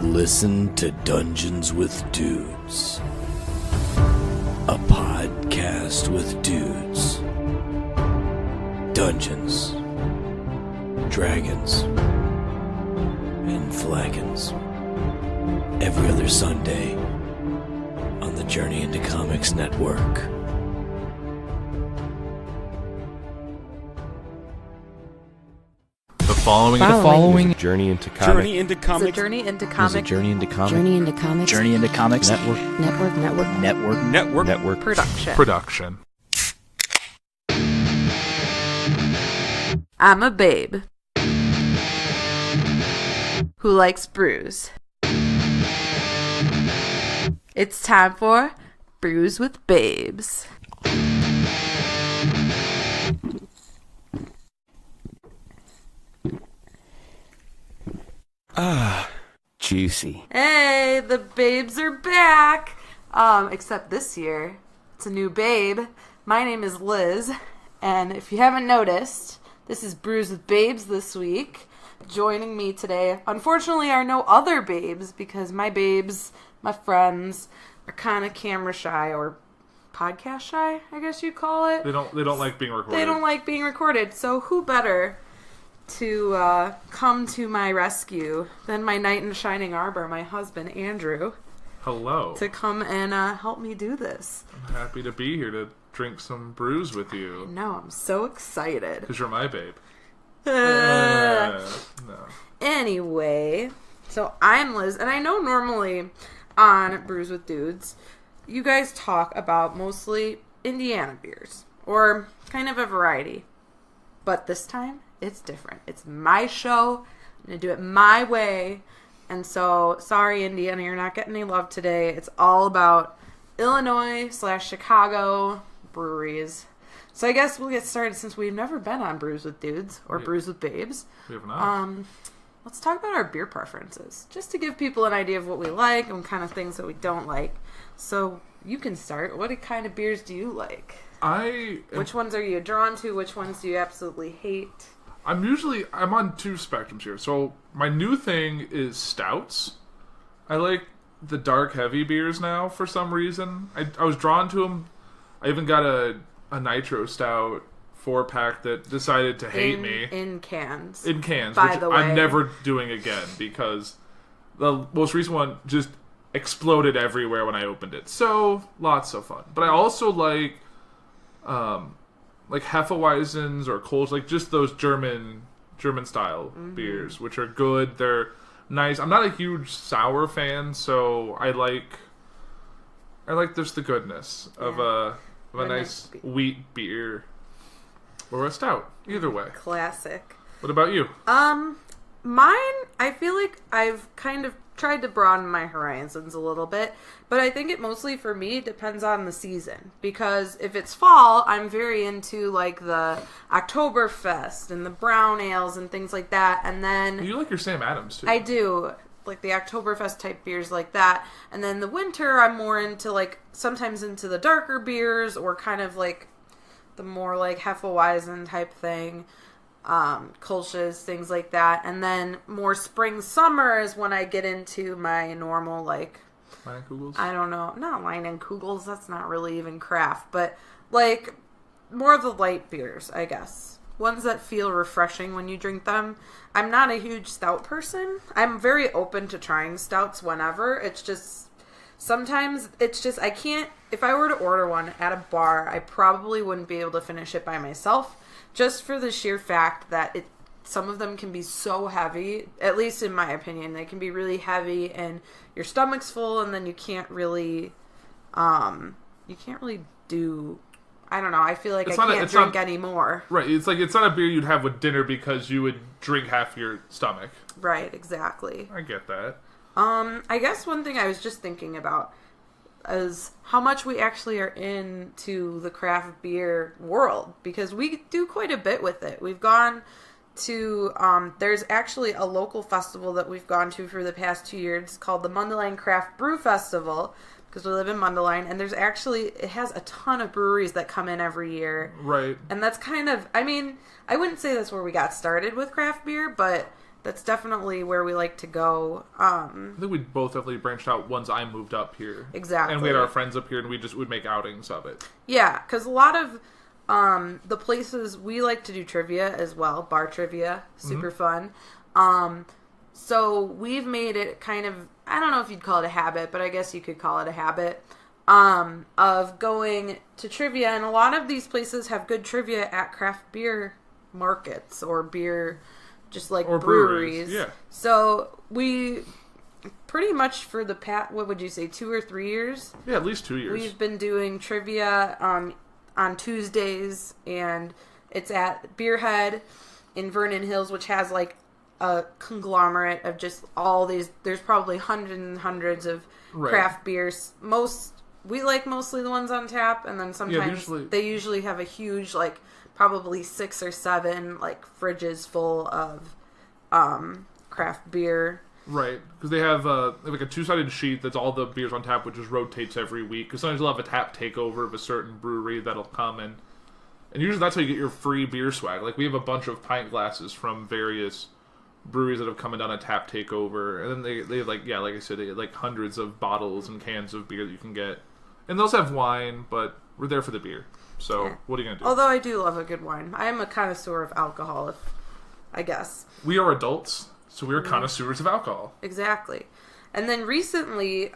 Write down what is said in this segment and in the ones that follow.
Listen to Dungeons with Dudes, a podcast with dudes. Dungeons, Dragons, and Flagons. Every other Sunday on the Journey into Comics Network. The following Journey into Comics. Journey into Comics. Journey into Comics. Journey into Comics. Journey into Comics. Journey into Comics Network Production. I'm a babe who likes brews. It's time for Brews with Babes. Juicy. Hey, the babes are back. Except this year, it's a new babe. My name is Liz, and if you haven't noticed, this is Brews with Babes this week. Joining me today, unfortunately, are no other babes, because my babes, my friends, are kind of camera shy, or podcast shy, I guess you'd call it. They don't like being recorded. They don't like being recorded, so who better to come to my rescue than my knight in shining armor, my husband, Andrew. Hello. To come and help me do this. I'm happy to be here to drink some brews with you. No, I'm so excited. Because you're my babe. No. Anyway, so I'm Liz, and I know normally on Brews with Dudes, you guys talk about mostly Indiana beers, or kind of a variety. But this time, it's different. It's my show. I'm going to do it my way. And so, sorry, Indiana, you're not getting any love today. It's all about Illinois/Chicago breweries. So I guess we'll get started since we've never been on Brews with Dudes or Brews with Babes. We have not. Let's talk about our beer preferences, just to give people an idea of what we like and kind of things that we don't like. So you can start. What kind of beers do you like? Which ones are you drawn to? Which ones do you absolutely hate? I'm on two spectrums here. So my new thing is stouts. I like the dark, heavy beers now for some reason. I was drawn to them. I even got a nitro stout 4-pack that decided to hate me. In cans. In cans, by which the way. I'm never doing again because the most recent one just exploded everywhere when I opened it. So, lots of fun. But I also like Hefeweizens or Kolsch, like just those German style beers, which are good. They're nice. I'm not a huge sour fan, so I like just the goodness of a nice wheat beer or a stout. Either way, classic. What about you? Mine, I feel like I've kind of tried to broaden my horizons a little bit, but I think it mostly for me depends on the season, because if it's fall, I'm very into like the Oktoberfest and the brown ales and things like that, and then You like your Sam Adams too. I do, like the Oktoberfest type beers like that, and then the winter I'm more into like sometimes into the darker beers or kind of like the more like Hefeweizen type thing. Kolsch's, things like that, and then more spring summer is when I get into my normal like Leinenkugels? I don't know, not Leinenkugels, that's not really even craft, but like more of the light beers, I guess, ones that feel refreshing when you drink them. I'm not a huge stout person. I'm very open to trying stouts whenever. It's just sometimes it's just I can't. If I were to order one at a bar, I probably wouldn't be able to finish it by myself. Just for the sheer fact that some of them can be so heavy, at least in my opinion, they can be really heavy and your stomach's full and then you can't really do, I don't know, I feel like I can't drink anymore. Right, it's not a beer you'd have with dinner because you would drink half your stomach. Right, exactly. I get that. I guess one thing I was just thinking about is how much we actually are into the craft beer world, because we do quite a bit with it. We've gone to, there's actually a local festival that we've gone to for the past 2 years called the Mundelein Craft Brew Festival, because we live in Mundelein, and it has a ton of breweries that come in every year. Right. And that's kind of, I mean, I wouldn't say that's where we got started with craft beer, but that's definitely where we like to go. I think we both definitely branched out once I moved up here. Exactly. And we had our friends up here, and we just would make outings of it. Yeah, because a lot of the places we like to do trivia as well, bar trivia, super fun. So we've made it kind of, I don't know if you'd call it a habit, but I guess you could call it a habit, of going to trivia. And a lot of these places have good trivia at craft beer markets or beer, just like or breweries. Yeah. So we pretty much for the past, what would you say, 2 or 3 years? Yeah, at least 2 years. We've been doing trivia on Tuesdays, and it's at Beerhead in Vernon Hills, which has like a conglomerate of just all these. There's probably hundreds and hundreds of craft beers. We like mostly the ones on tap, and then sometimes they usually have a huge, like probably 6 or 7 like fridges full of craft beer. Right, because they have like a 2-sided sheet that's all the beers on tap, which just rotates every week. Because sometimes they'll have a tap takeover of a certain brewery that'll come in, and usually that's how you get your free beer swag. Like we have a bunch of pint glasses from various breweries that have come and done a tap takeover, and then they have like I said, they get like hundreds of bottles and cans of beer that you can get, and those have wine, but we're there for the beer. So what are you gonna do? Although I do love a good wine, I am a connoisseur of alcohol, I guess. We are adults. So we're connoisseurs of alcohol. Exactly. And then recently,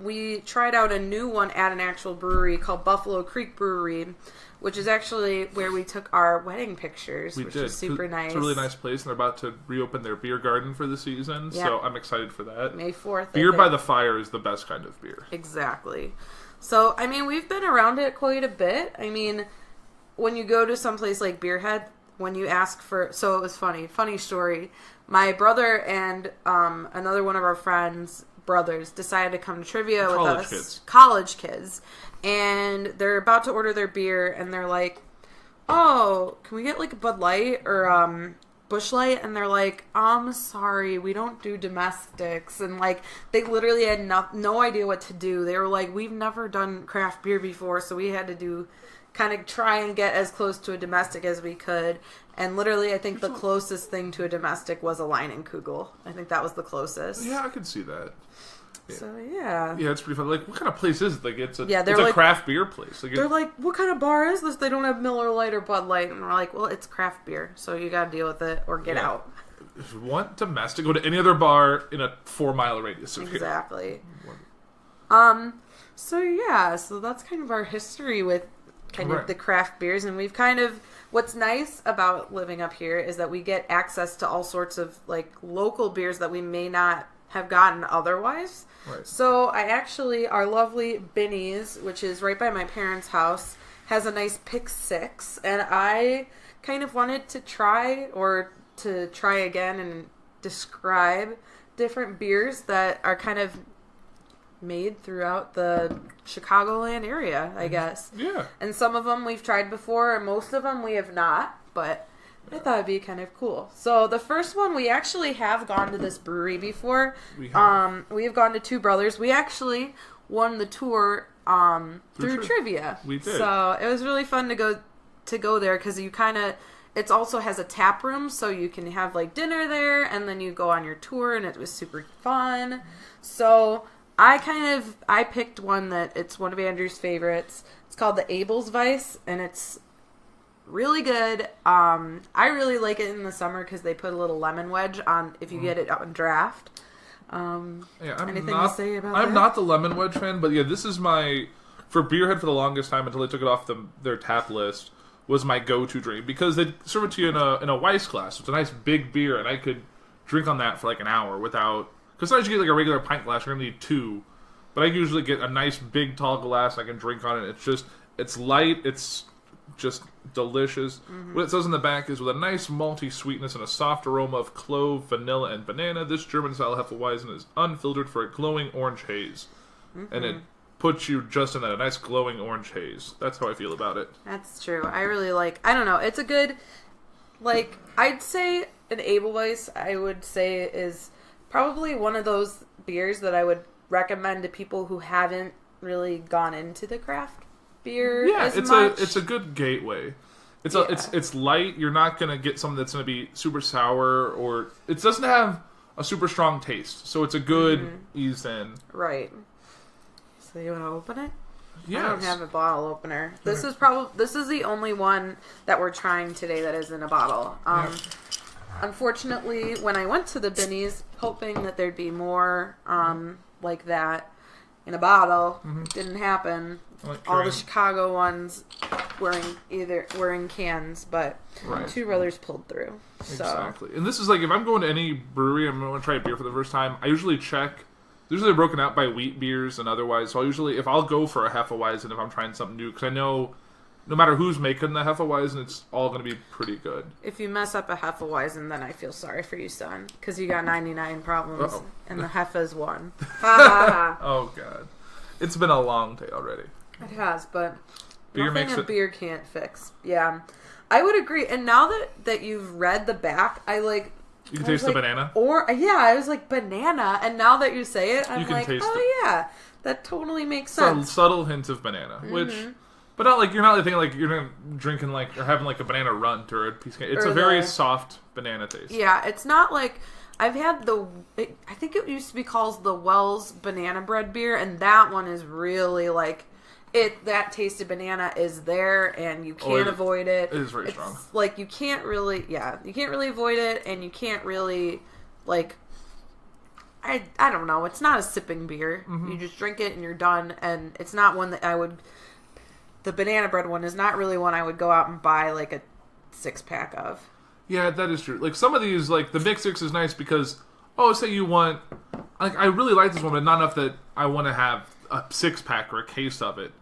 we tried out a new one at an actual brewery called Buffalo Creek Brewery, which is actually where we took our wedding pictures, which is super nice. It's a really nice place, and they're about to reopen their beer garden for the season, so I'm excited for that. May 4th. Beer by the fire is the best kind of beer. Exactly. So, I mean, we've been around it quite a bit. I mean, when you go to someplace like Beerhead, when you ask for... So it was funny story. My brother and another one of our friends' brothers decided to come to trivia with us. College kids. And they're about to order their beer, and they're like, oh, can we get like a Bud Light or Busch Light? And they're like, sorry, we don't do domestics. And like, they literally had no idea what to do. They were like, we've never done craft beer before, so we had to kind of try and get as close to a domestic as we could. And literally, I think the closest thing to a domestic was a Line and Kugel. I think that was the closest. Yeah, I could see that. Yeah. So, yeah. Yeah, it's pretty fun. Like, what kind of place is it? Like, it's a like, craft beer place. Like, they're like, what kind of bar is this? They don't have Miller Lite or Bud Light. And we're like, well, it's craft beer, so you got to deal with it or get out. If you want domestic, go to any other bar in a 4-mile radius of here. Exactly. So that's kind of our history with kind of the craft beers, and we've kind of, what's nice about living up here is that we get access to all sorts of like local beers that we may not have gotten otherwise. Right. So our lovely Binny's, which is right by my parents' house, has a nice pick 6, and I kind of wanted to try again and describe different beers that are kind of made throughout the Chicagoland area, I guess. Yeah. And some of them we've tried before, and most of them we have not, but I thought it'd be kind of cool. So the first one, we actually have gone to this brewery before. We have. We have gone to Two Brothers. We actually won the tour through trivia. We did. So it was really fun to go there, because you kind of, it also has a tap room, so you can have like dinner there, and then you go on your tour, and it was super fun. So I picked one that it's one of Andrew's favorites. It's called the Abel's Weiss, and it's really good. I really like it in the summer because they put a little lemon wedge on if you get it on draft. Anything to say about that? I'm not the lemon wedge fan, but yeah, this is for Beerhead for the longest time until they took it off their tap list, was my go-to drink, because they serve it to you in a Weiss glass. It's a nice big beer, and I could drink on that for like an hour without... Because sometimes you get like a regular pint glass, you're going to need 2. But I usually get a nice big tall glass, and I can drink on it. It's light, it's just delicious. Mm-hmm. What it says in the back is, with a nice malty sweetness and a soft aroma of clove, vanilla, and banana, this German-style Hefeweizen is unfiltered for a glowing orange haze. Mm-hmm. And it puts you just in that, a nice glowing orange haze. That's how I feel about it. That's true. I really I don't know, it's a good, like, I'd say an Abelweiss, I would say, is probably one of those beers that I would recommend to people who haven't really gone into the craft beer as much. It's a good gateway. It's light. You're not gonna get something that's gonna be super sour, or it doesn't have a super strong taste. So it's a good ease in. Right. So you want to open it? Yes. I don't have a bottle opener. This is the only one that we're trying today that is in a bottle. Unfortunately, when I went to the Binnies, hoping that there'd be more like that in a bottle, didn't happen. All the Chicago ones were in cans, but Two Brothers pulled through. So. Exactly. And this is like, if I'm going to any brewery, I'm going to try a beer for the first time, I usually check. They're usually broken out by wheat beers and otherwise. So I'll go for a Hefeweizen if I'm trying something new, because I know no matter who's making the Hefeweizen, it's all going to be pretty good. If you mess up a Hefeweizen, then I feel sorry for you, son, because you got 99 problems, and the Hefe's one. Oh, God. It's been a long day already. It has, but beer nothing a beer can't fix. Yeah, I would agree. And now that you've read the back, you can taste the banana? I was like, banana, and now that you say it, I'm like, yeah, that totally makes sense. It's a subtle hint of banana, which... But not like, you're not thinking like you're drinking like, or having like a banana runt or a piece of... It's a very soft banana taste. Yeah, it's not like... I've had I think it used to be called the Wells Banana Bread beer, and that one is really like... that taste of banana is there, and you can't avoid it. It is very strong. Like, you can't really avoid it, and you can't really, like... I don't know. It's not a sipping beer. You just drink it, and you're done, and it's not one that I would... The banana bread one is not really one I would go out and buy like a 6-pack of. Yeah, that is true. Like some of these, like the Mix 6 is nice because, say you want, like I really like this one, but not enough that I want to have a 6-pack or a case of it.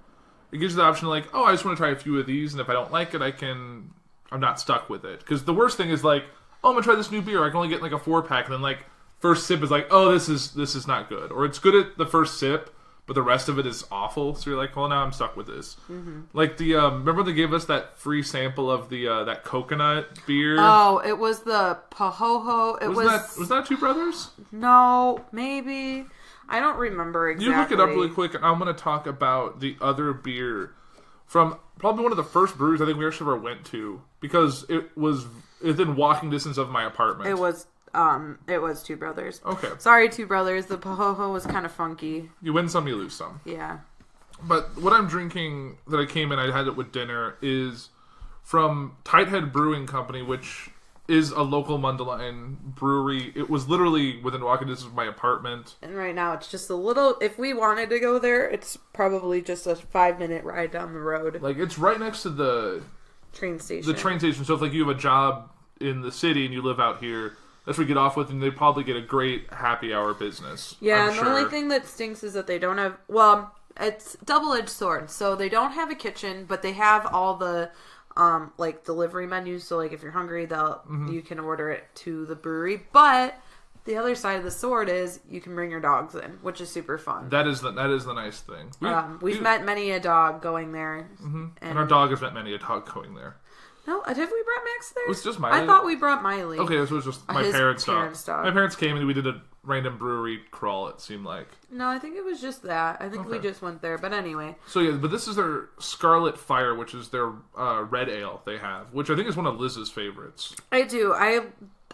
It gives you the option like, I just want to try a few of these, and if I don't like it, I'm not stuck with it. Because the worst thing is like, I'm going to try this new beer, I can only get like a 4-pack, and then like, first sip is like, this is not good. Or it's good at the first sip, but the rest of it is awful. So you're like, well, now I'm stuck with this. Like the remember they gave us that free sample of the that coconut beer? Oh, it was the Pahoho. Was that Two Brothers? No, maybe. I don't remember exactly. You look it up really quick, and I'm going to talk about the other beer from probably one of the first breweries I think we actually ever went to, because it was within walking distance of my apartment. It was Two Brothers. Okay. Sorry, Two Brothers. The Pahoho was kind of funky. You win some, you lose some. Yeah. But what I'm drinking that I came in, I had it with dinner, is from Tighthead Brewing Company, which is a local Mundelein brewery. It was literally within walking distance of my apartment. And right now it's just a little... If we wanted to go there, it's probably just a 5-minute ride down the road. Like, it's right next to the... train station. The train station. So if, like, you have a job in the city and you live out here... That's what we get off with, and they probably get a great happy hour business. Yeah, and the only thing that stinks is that they don't have... Well, it's double-edged sword. So they don't have a kitchen, but they have all the, like, delivery menus. So, like, if you're hungry, you can order it to the brewery. But the other side of the sword is you can bring your dogs in, which is super fun. That is the nice thing. We've met many a dog going there. And our dog has met many a dog going there. No, have we brought Max there? It was just Miley. I thought we brought Miley. Okay, this was just my parents' dog. My parents came and we did a random brewery crawl, it seemed like. No, I think it was just that. I think we just went there, but anyway. So yeah, but this is their Scarlet Fire, which is their red ale they have, which I think is one of Liz's favorites. I do. I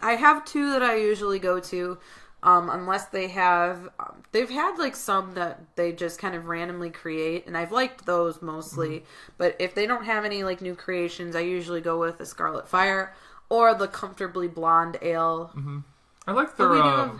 have two that I usually go to. Unless they've had like some that they just kind of randomly create, and I've liked those mostly. But if they don't have any like new creations, I usually go with the Scarlet Fire or the Comfortably Blonde Ale. I like their.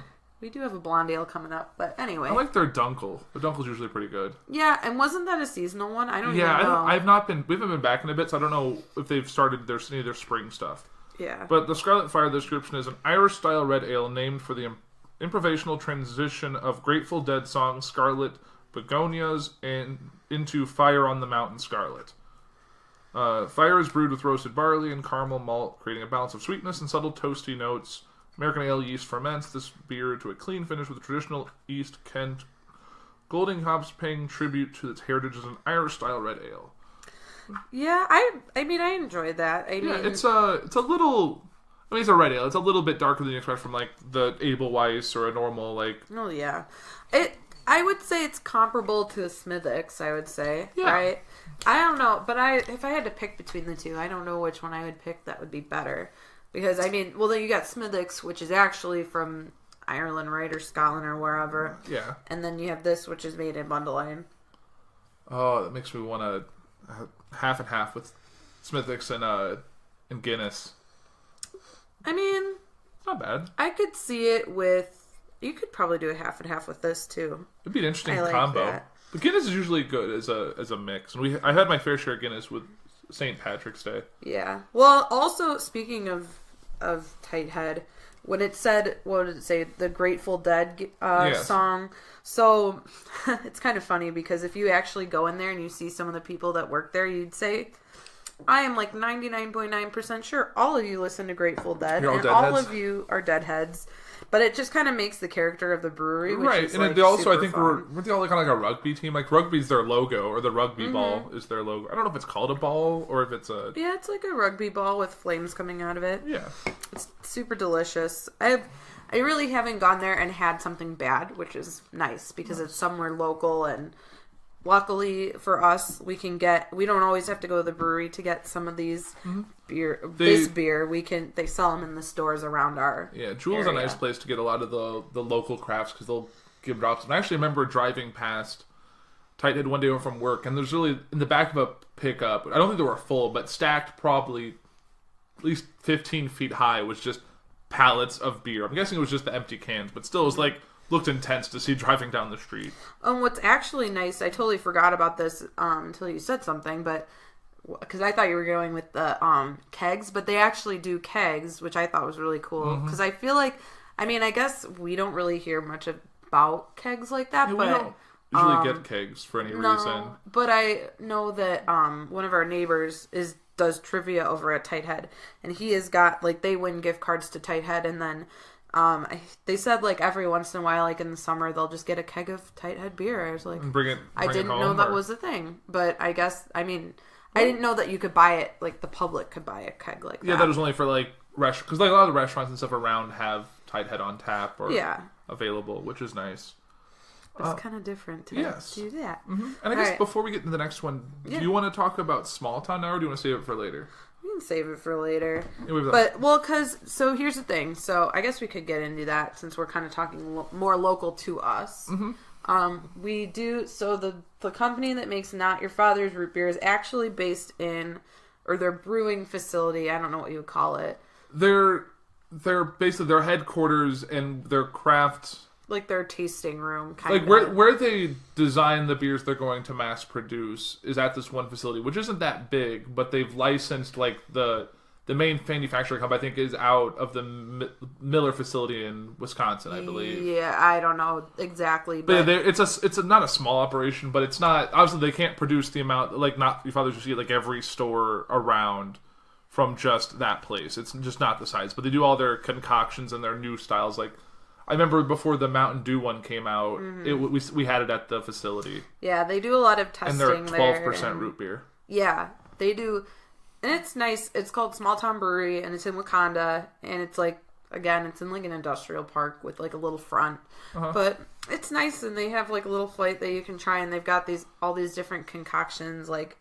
We do have a blonde ale coming up, but anyway. I like their Dunkel. The Dunkel's usually pretty good. Yeah, and wasn't that a seasonal one? I don't even know. I've not been. We haven't been back in a bit, so I don't know if they've started any of their spring stuff. Yeah. But the Scarlet Fire, the description is an Irish-style red ale named for the improvisational transition of Grateful Dead song Scarlet Begonias and into Fire on the Mountain Scarlet. Fire is brewed with roasted barley and caramel malt, creating a balance of sweetness and subtle toasty notes. American ale yeast ferments this beer to a clean finish with traditional East Kent Golding hops, paying tribute to its heritage as an Irish-style red ale. Yeah, I mean, I enjoyed that. It's a little... I mean, it's a red ale. It's a little bit darker than you expect from, like, the Abelweiss or a normal, like... Oh, yeah. I would say it's comparable to a Smithwick's, I would say. Yeah. Right? I don't know, but if I had to pick between the two, I don't know which one I would pick that would be better. Because, I mean, well, then you got Smithwick's, which is actually from Ireland, right? Or Scotland or wherever. Yeah. And then you have this, which is made in Mundelein. Oh, that makes me want to half and half with Smithwick's and Guinness. I mean... Not bad. I could see it with... You could probably do a half and half with this, too. It'd be an interesting like combo. That. But Guinness is usually good as a mix. And I had my fair share of Guinness with St. Patrick's Day. Yeah. Well, also, speaking of Tight Head, when it said, what did it say? The Grateful Dead Yes. song. So, it's kind of funny because if you actually go in there and you see some of the people that work there, you'd say... I am like 99.9% sure all of you listen to Grateful Dead, and all of you are Deadheads. But it just kind of makes the character of the brewery, which right? is, And like, they also, I super think, fun. weren't they all like kind of like a rugby team? Like rugby's their logo, or the rugby ball is their logo. I don't know if it's called a ball or if it's a Yeah, it's like a rugby ball with flames coming out of it. yeah. It's super delicious. I really haven't gone there and had something bad, which is nice because it's somewhere local, and luckily for us, we don't always have to go to the brewery to get some of these beer. They sell them in the stores around our Jewel's area. a nice place to get a lot of the local crafts because they'll give drops. And I actually remember driving past Tighthead one day from work, and there's really in the back of a pickup. I don't think they were full, but stacked probably at least 15 feet high was just pallets of beer. I'm guessing it was just the empty cans, but still, it was like looked intense to see driving down the street. What's actually nice, I totally forgot about this until you said something, but because I thought you were going with the kegs, but they actually do kegs, which I thought was really cool. Because I feel like, I mean, I guess we don't really hear much about kegs like that, Yeah, but we don't usually get kegs for any reason. But I know that one of our neighbors does trivia over at Tighthead, and he has got, like, they win gift cards to Tighthead, and then they said, like, every once in a while, like in the summer, they'll just get a keg of Tighthead beer. I was like, I didn't know that was a thing, but I guess, I mean, I didn't know that you could buy it, like the public could buy a keg like that. Yeah, that was only for like because like a lot of the restaurants and stuff around have Tighthead on tap or available, which is nice. It's kind of different to do that. Mm-hmm. And I guess before we get into the next one, do you want to talk about Small Town now, or do you want to save it for later? We can save it for later. Yeah, so here's the thing. So I guess we could get into that since we're kind of talking more local to us. We do, so the company that makes Not Your Father's Root Beer is actually based in, or their brewing facility, I don't know what you would call it. They're basically their headquarters and their craft, like their tasting room, kind of. Like where they design the beers they're going to mass produce is at this one facility, which isn't that big, but they've licensed like the main manufacturing hub, I think, is out of the Miller facility in Wisconsin, I believe. Yeah, I don't know exactly, but it's not a small operation, but it's not, obviously they can't produce the amount, like Not Your Father's, you see like every store around from just that place. It's just not the size, but they do all their concoctions and their new styles. Like I remember before the Mountain Dew one came out, we had it at the facility. Yeah, they do a lot of testing there. And they're 12% root beer. Yeah, they do. And it's nice. It's called Small Town Brewery, and it's in Wakanda. And it's like, again, it's in like an industrial park with like a little front. But it's nice, and they have like a little flight that you can try, and they've got all these different concoctions. Like,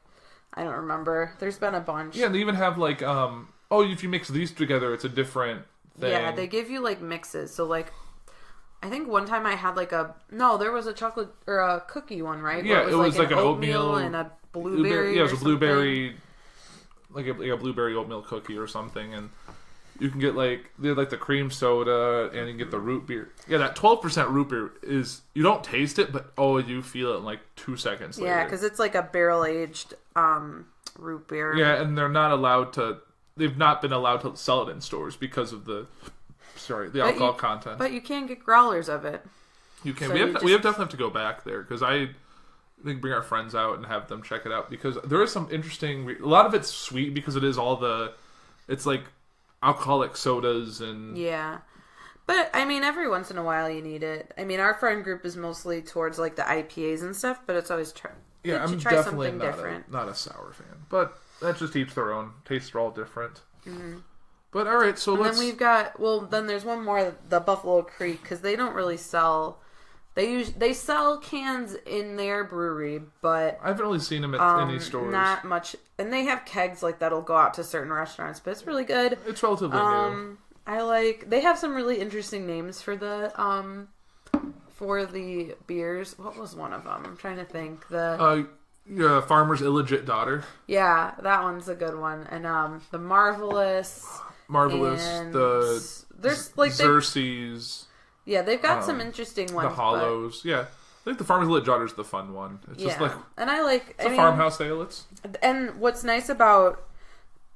I don't remember. There's been a bunch. Yeah, and they even have like, if you mix these together, it's a different thing. Yeah, they give you like mixes. So like, I think one time I had like there was a chocolate or a cookie one, right? Yeah, it was like an oatmeal and a blueberry. Yeah, it was a blueberry, like a blueberry oatmeal cookie or something, and you can get they have like the cream soda, and you can get the root beer. Yeah, that 12% root beer is, you don't taste it, but you feel it in like 2 seconds later. Yeah, because it's like a barrel aged root beer. Yeah, and they've not been allowed to sell it in stores because of the alcohol content. But you can get growlers of it. You can. So we definitely have to go back there, because I think bring our friends out and have them check it out, because there is some interesting. A lot of it's sweet because it is it's like alcoholic sodas and But I mean, every once in a while you need it. I mean, our friend group is mostly towards like the IPAs and stuff, but it's always I'm try definitely something different. Not a sour fan, but that just each their own. Tastes are all different. But all right, so then we've got then there's one more, the Buffalo Creek, because they don't really sell They sell cans in their brewery, but I haven't really seen them at any stores. Not much. And they have kegs like that'll go out to certain restaurants, but it's really good. It's relatively new. They have some really interesting names for the beers. What was one of them? I'm trying to think. Farmer's Illegit Daughter. Yeah, that one's a good one. And the Marvelous. And there's like Xerxes. Yeah, they've got some interesting ones. The Hollows. Yeah. I think the Farmer's Illegit Daughter is the fun one. It's just like... And it's a farmhouse ale. And what's nice about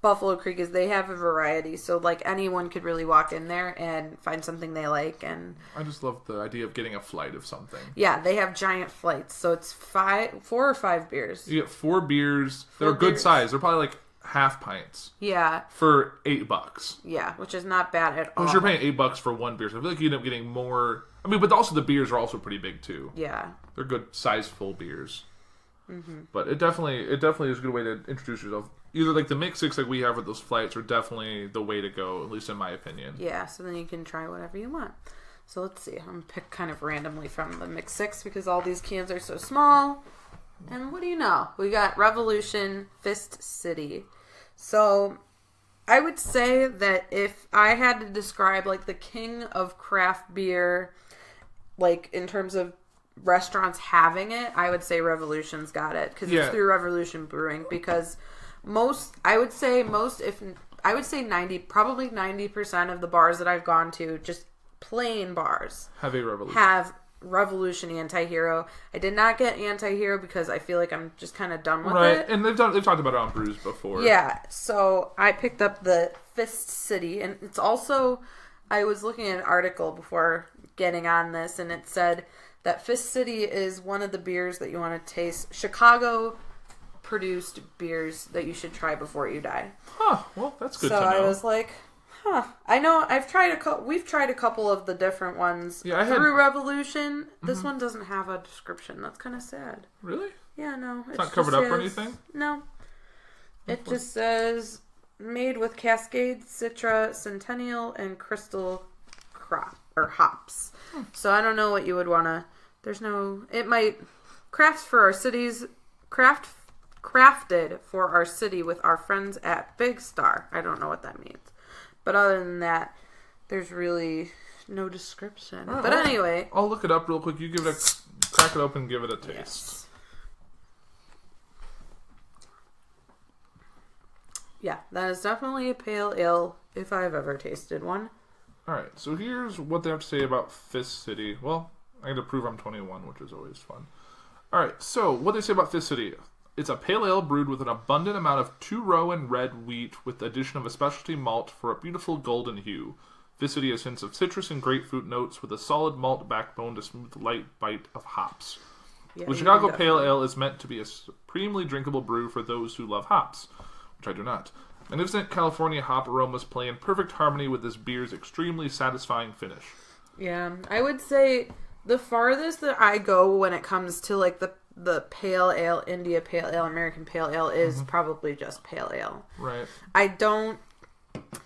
Buffalo Creek is they have a variety. So, like, anyone could really walk in there and find something they like. And I just love the idea of getting a flight of something. Yeah, they have giant flights. So it's 4 or 5 beers. You get 4 beers. They're good size. They're probably like half pints. Yeah. For $8. Yeah, which is not bad at all. Because you're paying $8 for one beer, so I feel like you end up getting more. I mean, but also the beers are also pretty big too. Yeah. They're good size-full beers. Mm-hmm. But it definitely is a good way to introduce yourself. Either like the mix 6 like we have with those flights are definitely the way to go, at least in my opinion. Yeah, so then you can try whatever you want. So let's see. I'm going to pick kind of randomly from the mix 6 because all these cans are so small. And what do you know? We got Revolution Fist City. So I would say that if I had to describe like the king of craft beer, like in terms of restaurants having it, I would say Revolution's got it because it's through Revolution Brewing. Because I would say 90% of the bars that I've gone to, just plain bars, have Revolution Anti-Hero. I did not get Anti-Hero because I feel like I'm just kind of done with it. Right, and they've talked about it on Brews before. Yeah, so I picked up the Fist City, and it's also, I was looking at an article before getting on this, and it said that Fist City is one of the beers that you want to taste. Chicago-produced beers that you should try before you die. Huh, well, that's good to know. So I was like... I know we've tried a couple of the different ones through Revolution. This one doesn't have a description. That's kind of sad. Really? Yeah, no. It's not covered up or anything? No. It just says made with Cascade, Citra, Centennial, and Crystal hops. So I don't know what you would want to... crafted for our city with our friends at Big Star. I don't know what that means. But other than that, there's really no description. Right, but anyway. I'll look it up real quick. You crack it open and give it a taste. Yes. Yeah, that is definitely a pale ale if I've ever tasted one. Alright, so here's what they have to say about Fist City. Well, I had to prove I'm 21, which is always fun. Alright, so what they say about Fist City. It's a pale ale brewed with an abundant amount of two-row and red wheat with the addition of a specialty malt for a beautiful golden hue. Fist City has hints of citrus and grapefruit notes with a solid malt backbone to smooth the light bite of hops. The Chicago Pale Ale is meant to be a supremely drinkable brew for those who love hops, which I do not. Magnificent California hop aromas play in perfect harmony with this beer's extremely satisfying finish. Yeah, I would say the farthest that I go when it comes to like the pale ale, India Pale Ale, American Pale Ale is probably just pale ale. Right.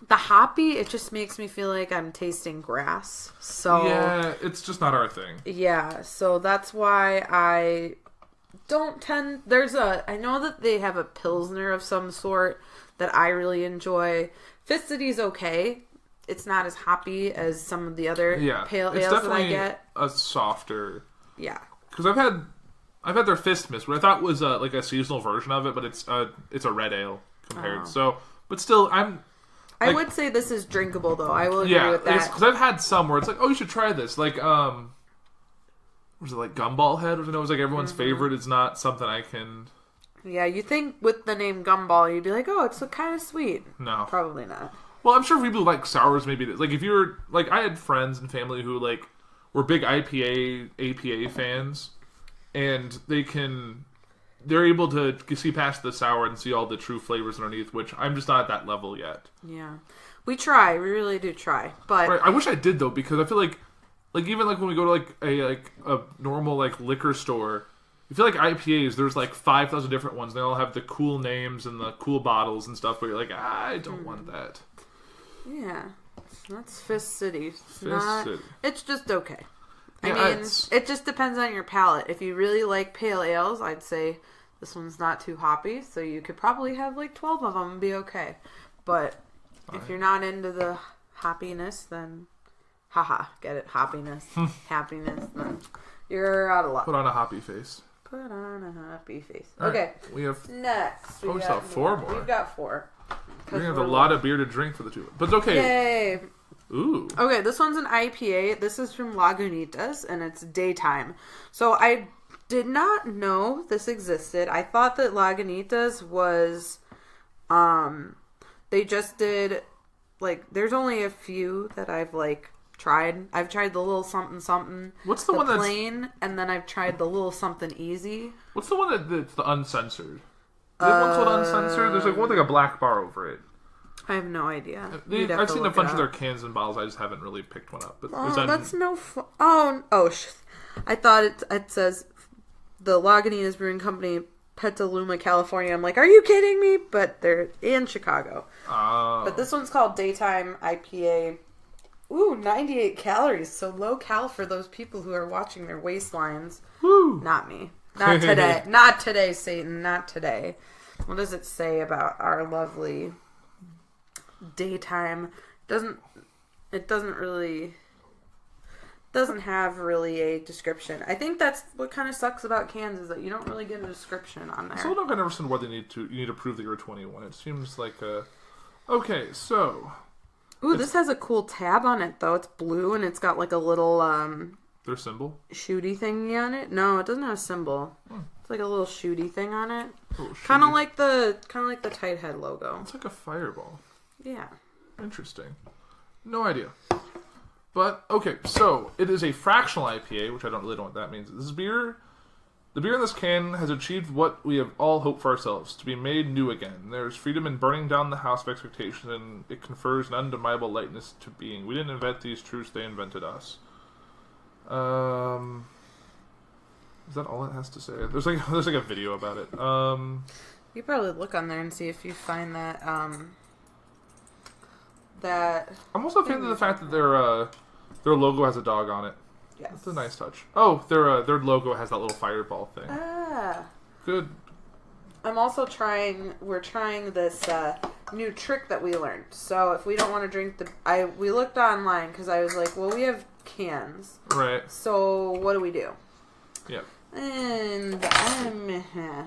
The hoppy, it just makes me feel like I'm tasting grass. So yeah, it's just not our thing. Yeah, so that's why I don't tend... I know that they have a Pilsner of some sort that I really enjoy. Fist City's okay. It's not as hoppy as some of the other pale ales that I get. A softer... Yeah. Because I've had their Fist Mist, what I thought was like a seasonal version of it, but it's a red ale compared. So, but still, I would say this is drinkable, though. I will agree with that. Because I've had some where it's like, oh, you should try this. Like, was it like Gumball Head? Which I know was like everyone's favorite. It's not something I can... Yeah, you think with the name Gumball, you'd be like, oh, it's kind of sweet. No. Probably not. Well, I'm sure people like sours maybe. Like, if you're... Like, I had friends and family who, like, were big IPA, APA fans... And they're able to see past the sour and see all the true flavors underneath, which I'm just not at that level yet. Yeah. We really do try, but... Right, I wish I did, though, because I feel like even like when we go to like a normal like liquor store, I feel like IPAs, there's like 5,000 different ones. They all have the cool names and the cool bottles and stuff, but you're like, I don't want that. Yeah. That's Fist City. City. It's just okay. I mean, it just depends on your palate. If you really like pale ales, I'd say this one's not too hoppy, so you could probably have like 12 of them and be okay. But if you're not into the hoppiness, then get it? Hoppiness, happiness, then you're out of luck. Put on a hoppy face. Put on a happy face. All Okay. Right. We have next. we got 4 more. We've got 4. We have a lot of beer to drink for the 2. But it's okay. Yay. Ooh. Okay, this one's an IPA. This is from Lagunitas, and it's daytime. So I did not know this existed. I thought that Lagunitas was, they just did, like, there's only a few that I've, like, tried. I've tried the little something something. What's the one that's plain, and then I've tried the little something easy. What's the one that's the uncensored? Is that one called uncensored? There's like one with like a black bar over it. I have no idea. I've seen a bunch of their cans and bottles. I just haven't really picked one up. But that's no fun. I thought it says the Lagunitas Brewing Company, Petaluma, California. I'm like, are you kidding me? But they're in Chicago. Oh. But this one's called Daytime IPA. Ooh, 98 calories. So low cal for those people who are watching their waistlines. Woo. Not me. Not today. Not today, Satan. Not today. What does it say about our lovely daytime? It doesn't have really a description. I think that's what kind of sucks about cans is that you don't really get a description on there. So I don't understand why you need to prove that you're 21. It seems like a... Okay, so... Ooh, this has a cool tab on it, though. It's blue, and it's got like a little, their symbol? shooty thingy on it. No, it doesn't have a symbol. It's like a little shooty thing on it. Kind of like the Tight Head logo. It's like a fireball. Yeah. Interesting. No idea. But, okay, so it is a fractional IPA, which I don't really know what that means. This beer... The beer in this can has achieved what we have all hoped for ourselves, to be made new again. There is freedom in burning down the house of expectation, and it confers an undeniable lightness to being. We didn't invent these truths, they invented us. Is that all it has to say? There's like a video about it. You probably look on there and see if you find that, that... I'm also a fan of the fact that their logo has a dog on it. Yes. That's a nice touch. Oh, their logo has that little fireball thing. Ah. Good. We're trying this new trick that we learned. So if we don't want to drink we looked online because I was like, well, we have cans. Right. So what do we do? Yep. And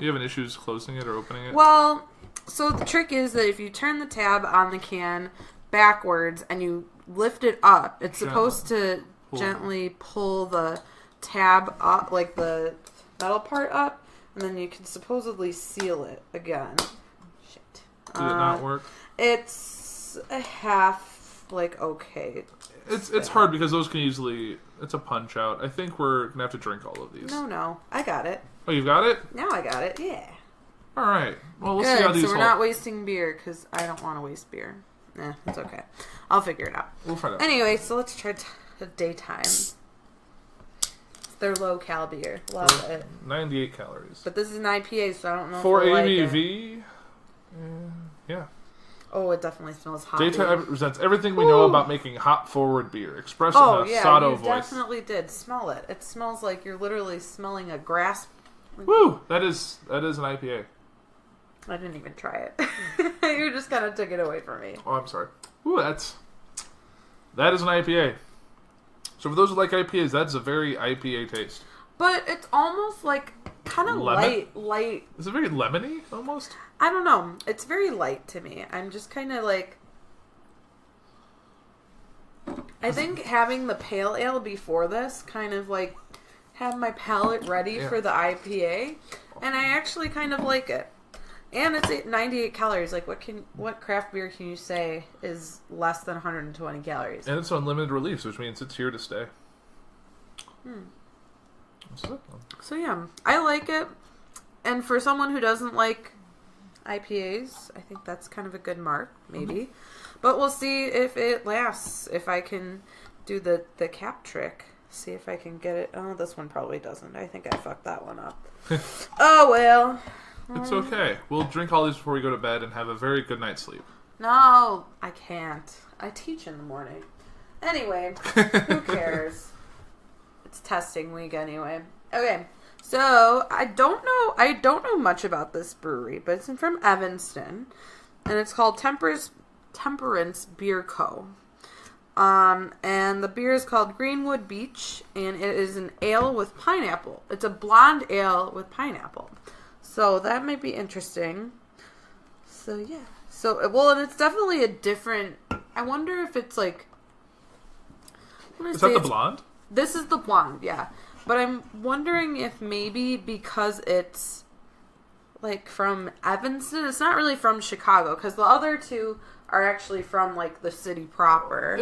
You having issues closing it or opening it? Well, so the trick is that if you turn the tab on the can backwards and you lift it up, it's supposed to gently pull the tab up, like the metal part up, and then you can supposedly seal it again. Shit. Did it not work? It's a half, like, okay. It's hard because those can easily... It's a punch out. I think we're going to have to drink all of these. No. I got it. Oh, you've got it? Now I got it, yeah. Alright. Well, we'll Good, see how these so we're not wasting beer, because I don't want to waste beer. It's okay. I'll figure it out. We'll find out. Anyway, so let's try daytime. They're low cal beer. Love it. 98 calories. But this is an IPA, so I don't know. For if we'll ABV, like yeah. Oh, it definitely smells hot. Daytime represents everything we know about making hop-forward beer. Expressed in a yeah, Sato you voice. definitely did. Smell it. It smells like you're literally smelling a grass. Woo! That is an IPA. I didn't even try it. You just kind of took it away from me. Oh, I'm sorry. Ooh, that is an IPA. So for those who like IPAs, that's a very IPA taste. But it's almost like kind of light. Is it very lemony, almost? I don't know. It's very light to me. I'm just kind of like... I think having the pale ale before this kind of like had my palate ready for the IPA. And I actually kind of like it. And it's 98 calories. Like, what craft beer can you say is less than 120 calories? And it's unlimited release, which means it's here to stay. So, yeah. I like it. And for someone who doesn't like IPAs, I think that's kind of a good mark, maybe. But we'll see if it lasts. If I can do the cap trick. See if I can get it. Oh, this one probably doesn't. I think I fucked that one up. Oh, well... It's okay. We'll drink all these before we go to bed and have a very good night's sleep. No, I can't. I teach in the morning. Anyway, who cares? It's testing week anyway. Okay, so I don't know much about this brewery, but it's from Evanston, and it's called Temperance Beer Co. And the beer is called Greenwood Beach, and it is an ale with pineapple. It's a blonde ale with pineapple. So that might be interesting. So yeah. So, well, and it's definitely a different, I wonder if it's like, is that the blonde? This is the blonde, yeah. But I'm wondering if maybe because it's like from Evanston, it's not really from Chicago, because the other two are actually from like the city proper.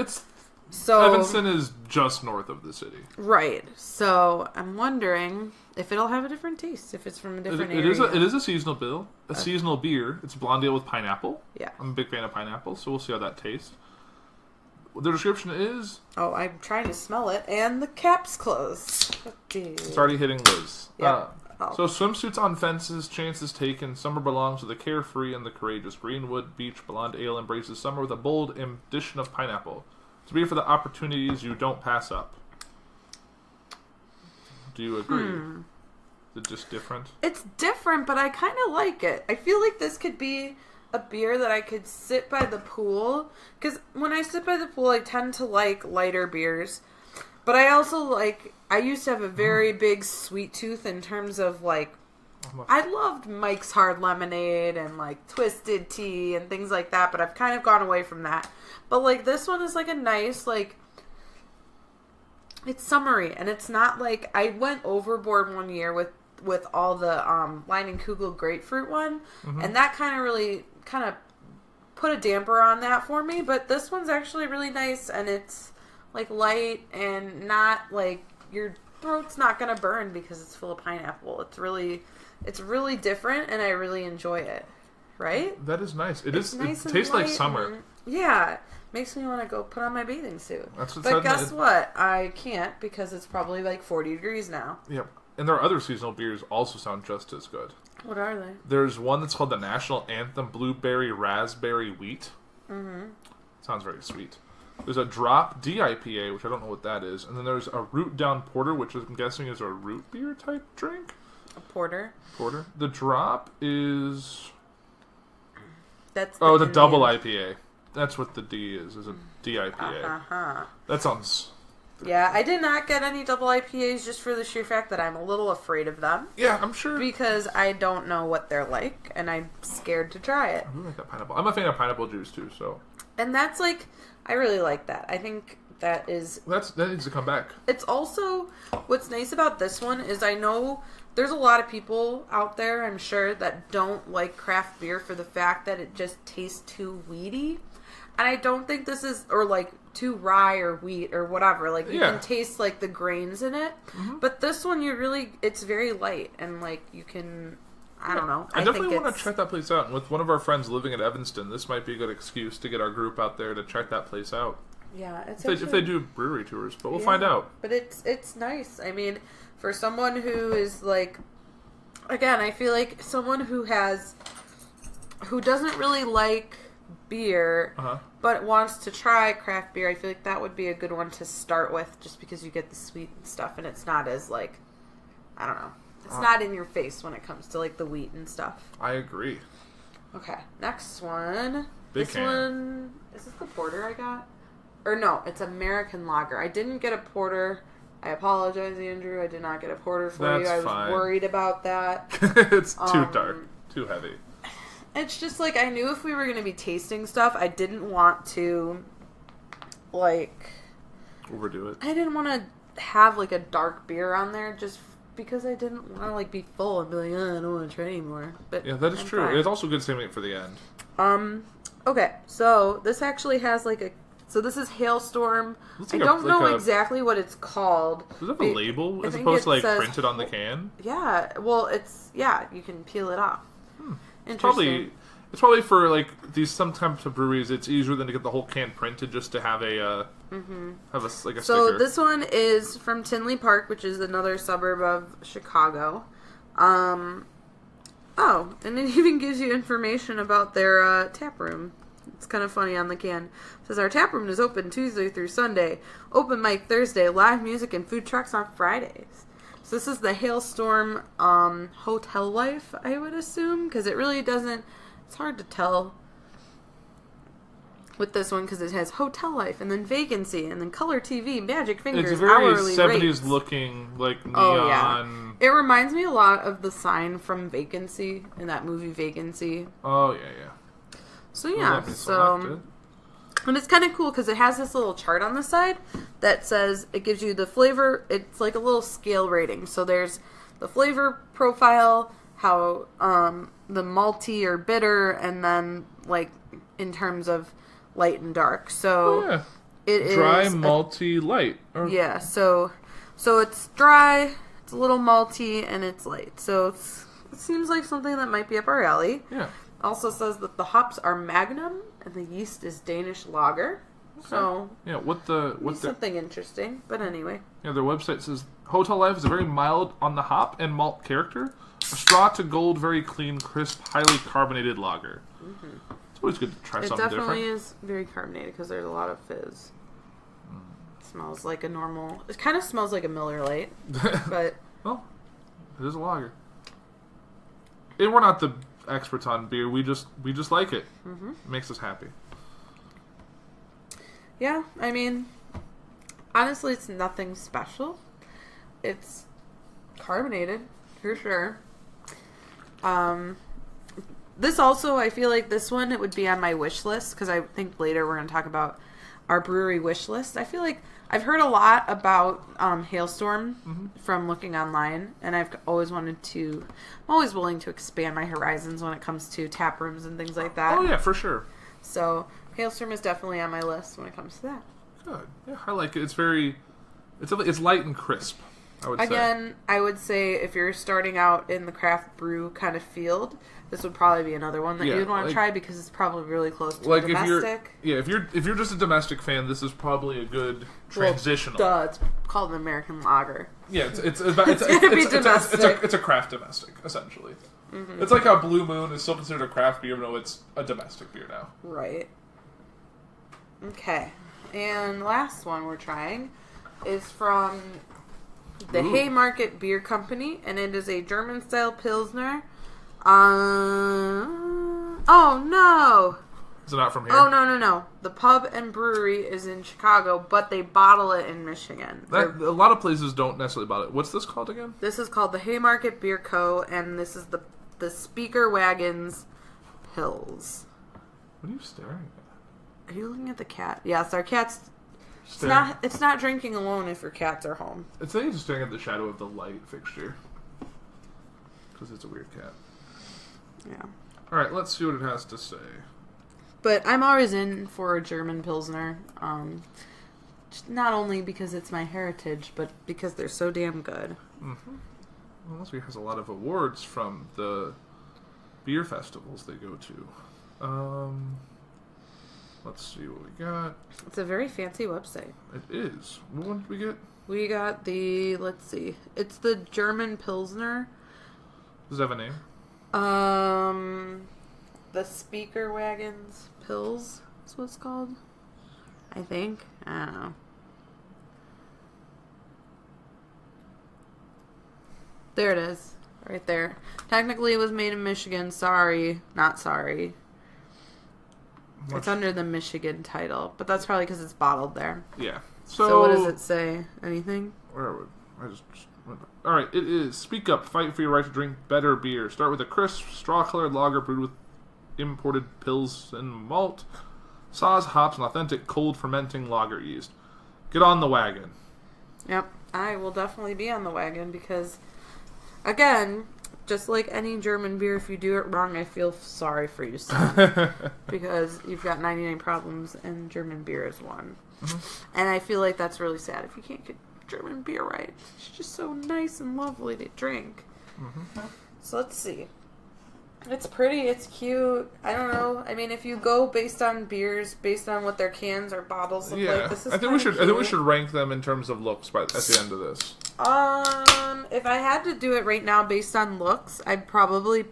Evanston is just north of the city. Right. So I'm wondering if it'll have a different taste, if it's from a different area. It is a seasonal bill, seasonal beer. It's a blonde ale with pineapple. Yeah. I'm a big fan of pineapple, so we'll see how that tastes. The description is... Oh, I'm trying to smell it, and the cap's closed. It's already hitting Liz. Yeah. So swimsuits on fences, chances taken. Summer belongs to the carefree and the courageous. Greenwood Beach Blonde Ale embraces summer with a bold addition of pineapple. It's a beer for the opportunities you don't pass up. Do you agree? Is it just different? It's different, but I kind of like it. I feel like this could be a beer that I could sit by the pool. Because when I sit by the pool, I tend to like lighter beers. But I also like... I used to have a very big sweet tooth in terms of like... I loved Mike's Hard Lemonade and like Twisted Tea and things like that. But I've kind of gone away from that. But like this one is like a nice like... It's summery. And it's not like... I went overboard one year with all the Leinenkugel grapefruit one. And that kind of put a damper on that for me. But this one's actually really nice. And it's like light and not like your throat's not gonna burn because it's full of pineapple. It's really different, and I really enjoy it. Right? That is nice. It's nice. It tastes like summer. Yeah, makes me want to go put on my bathing suit. But guess what? I can't because it's probably like 40 degrees now. Yep. And there are other seasonal beers also sound just as good. What are they? There's one that's called the National Anthem Blueberry Raspberry Wheat. Sounds very sweet. There's a Drop DIPA, which I don't know what that is. And then there's a Root Down Porter, which I'm guessing is a root beer type drink. A porter. The Drop is... That's the double IPA. That's what the D is a DIPA. That sounds... Yeah, I did not get any double IPAs just for the sheer fact that I'm a little afraid of them. Yeah, I'm sure. Because I don't know what they're like, and I'm scared to try it. I really like that pineapple. I'm a fan of pineapple juice, too, so... And that's like... I really like that. I think that is... That needs to come back. It's also... What's nice about this one is I know there's a lot of people out there, I'm sure, that don't like craft beer for the fact that it just tastes too weedy. And I don't think this is... Or like too rye or wheat or whatever. Like you can taste like the grains in it. But this one, it's very light. And like you can... I don't know. I definitely want to check that place out. And with one of our friends living in Evanston, this might be a good excuse to get our group out there to check that place out. Yeah, it's if they do brewery tours, but we'll find out. But it's nice. I mean, for someone who is like, again, I feel like someone who doesn't really like beer, but wants to try craft beer, I feel like that would be a good one to start with, just because you get the sweet stuff, and it's not as like, I don't know. It's not in your face when it comes to, like, the wheat and stuff. I agree. Okay, next one. This one... Is this the porter I got? Or no, it's American Lager. I didn't get a porter. I apologize, Andrew. I did not get a porter for you. I was worried about that. It's too dark. Too heavy. It's just, like, I knew if we were going to be tasting stuff, I didn't want to, like... Overdo it. I didn't want to have, like, a dark beer on there just because I didn't want to like be full and be like, oh, I don't want to try anymore. But yeah, that is true. Fine. It's also good saving it for the end. Okay, so this actually has like a... So this is Hailstorm. I don't know exactly what it's called. Does it have a label as opposed to like printed on the can? Yeah, well, you can peel it off. Interesting. It's probably for like these some types of breweries. It's easier than to get the whole can printed just to have a have a sticker. So this one is from Tinley Park, which is another suburb of Chicago. Oh, and it even gives you information about their tap room. It's kind of funny on the can. It says, our tap room is open Tuesday through Sunday. Open mic Thursday. Live music and food trucks on Fridays. So this is the Hailstorm hotel life, I would assume. Because it really doesn't... It's hard to tell with this one because it has hotel life and then vacancy and then color TV, magic fingers, it's very hourly 70s rates. looking, like neon. Oh, yeah. It reminds me a lot of the sign from Vacancy in that movie Vacancy. Oh, yeah. So, yeah. And it's kind of cool because it has this little chart on the side that says it gives you the flavor. It's like a little scale rating. So there's the flavor profile, how the malty or bitter, and then like in terms of light and dark. So it is dry, malty, light. Yeah. So it's dry, it's a little malty, and it's light. So it seems like something that might be up our alley. Yeah. Also says that the hops are Magnum and the yeast is Danish lager. Okay. So yeah, something interesting. But anyway. Yeah, their website says Hotel Life is a very mild on the hop and malt character. A straw to gold, very clean, crisp, highly carbonated lager. Mm-hmm. It's always good to try something different. It definitely is very carbonated because there's a lot of fizz. It smells like a normal... It kind of smells like a Miller Lite, but... Well, it is a lager. And we're not the experts on beer. We just like it. Mm-hmm. It makes us happy. Yeah, I mean, honestly, it's nothing special. It's carbonated, for sure. This also, I feel like this one, it would be on my wish list, because I think later we're going to talk about our brewery wish list. I feel like I've heard a lot about Hailstorm from looking online, and I've always wanted to... I'm always willing to expand my horizons when it comes to tap rooms and things like that. Oh, yeah, for sure. So, Hailstorm is definitely on my list when it comes to that. Good. Yeah, I like it. It's very... It's light and crisp, I would say. Again, I would say if you're starting out in the craft brew kind of field, this would probably be another one that you'd want to try because it's probably really close to domestic. If you're just a domestic fan, this is probably a good transitional. Well, it's called an American lager. Yeah, it's a craft domestic essentially. Mm-hmm. It's like how Blue Moon is still considered a craft beer, even though it's a domestic beer now. Right. Okay, and last one we're trying is from the Haymarket Beer Company, and it is a German-style Pilsner. Oh, no! Is it not from here? Oh, no. The pub and brewery is in Chicago, but they bottle it in Michigan. A lot of places don't necessarily bottle it. What's this called again? This is called the Haymarket Beer Co., and this is the Speaker Wagons Pills. What are you staring at? Are you looking at the cat? Yes, our cat's... It's not drinking alone if your cats are home. It's like just staring at the shadow of the light fixture. Because it's a weird cat. Yeah. Alright, let's see what it has to say. But I'm always in for a German Pilsner. Not only because it's my heritage, but because they're so damn good. Mm-hmm. Well, this beer has a lot of awards from the beer festivals they go to. Let's see what we got. It's a very fancy website. It is. What one did we get? We got let's see. It's the German Pilsner. Does it have a name? The Speaker Wagons Pills is what it's called. I think. I don't know. There it is. Right there. Technically it was made in Michigan. Sorry. Not sorry. It's under the Michigan title, but that's probably because it's bottled there. Yeah. So what does it say? Anything? Where would I just all right, it is Speak Up, Fight for Your Right to Drink Better Beer. Start with a crisp, straw-colored lager brewed with imported pills and malt, saws, hops, and authentic cold fermenting lager yeast. Get on the wagon. Yep, I will definitely be on the wagon because, again, just like any German beer, if you do it wrong, I feel sorry for you, son. Because you've got 99 problems and German beer is one. Mm-hmm. And I feel like that's really sad if you can't get German beer right. It's just so nice and lovely to drink. Mm-hmm. So let's see. It's pretty, it's cute. I don't know. I mean, if you go based on beers, based on what their cans or bottles look like, this is I think we should rank them in terms of looks at the end of this. If I had to do it right now based on looks, I'd probably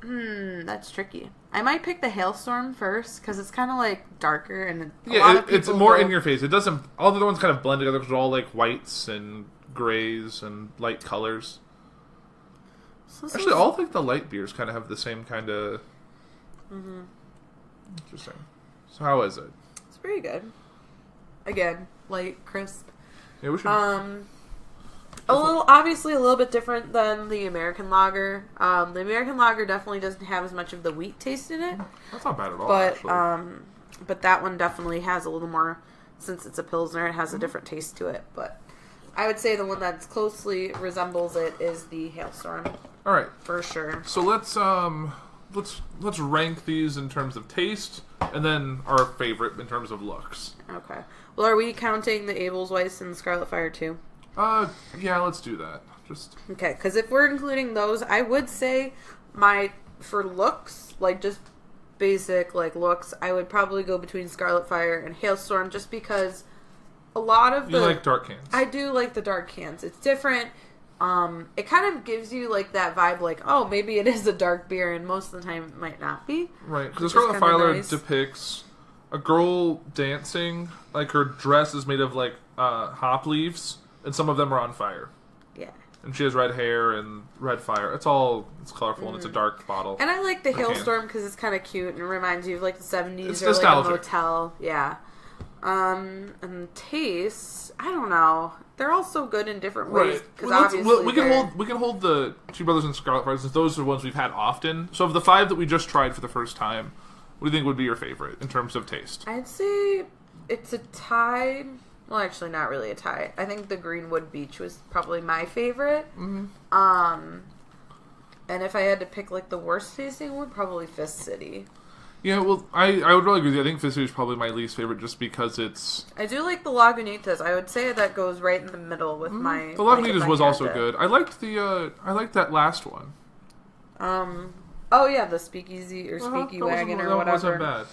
That's tricky. I might pick the Hailstorm first because it's kind of like darker and a lot of it's people more go- in your face. It doesn't. All the other ones kind of blend together because they're all like whites and grays and light colors. So this Actually, is- all like the light beers kind of have the same kind of. Interesting. So how is it? It's pretty good. Again, light, crisp. Yeah, we should. Obviously a little bit different than the American lager. The American lager definitely doesn't have as much of the wheat taste in it, That's not bad at all. but actually. but that one definitely has a little more, since it's a Pilsner, it has a different taste to it. But I would say the one that closely resembles it is the Hailstorm, All right. for sure. So let's rank these in terms of taste, and then our favorite in terms of looks. Okay. Well, are we counting the Abel's Weiss and the Scarlet Fire too? Yeah, let's do that. Just Okay, because if we're including those, I would say for looks, like just basic like looks, I would probably go between Scarlet Fire and Hailstorm, just because a lot of you like dark cans. I do like the dark cans. It's different. It kind of gives you like that vibe, like, oh, maybe it is a dark beer, and most of the time it might not be. Right, because the Which is Scarlet kinda Fire nice. depicts a girl dancing, like her dress is made of like hop leaves, and some of them are on fire. Yeah. And she has red hair and red fire. It's colorful and it's a dark bottle. And I like the Okay. Hailstorm because it's kind of cute and it reminds you of like the 70s It's or nostalgic. like a motel. Yeah. And tastes, I don't know. They're all so good in different ways. Right. Because Well, obviously we can hold the Two Brothers and Scarlet Fire since those are the ones we've had often. So of the 5 that we just tried for the first time, what do you think would be your favorite in terms of taste? I'd say it's a tie. Well, actually, not really a tie. I think the Greenwood Beach was probably my favorite. Mm-hmm. And if I had to pick like the worst tasting one, probably Fist City. Yeah, well, I would really agree with you. I think Fizzy is probably my least favorite just because it's... I do like the Lagunitas. I would say that goes right in the middle with my. The like, if Lagunitas I was had also to- good. I liked that last one. Oh yeah, the Speakeasy or Speaky That Wagon or that whatever. wasn't bad.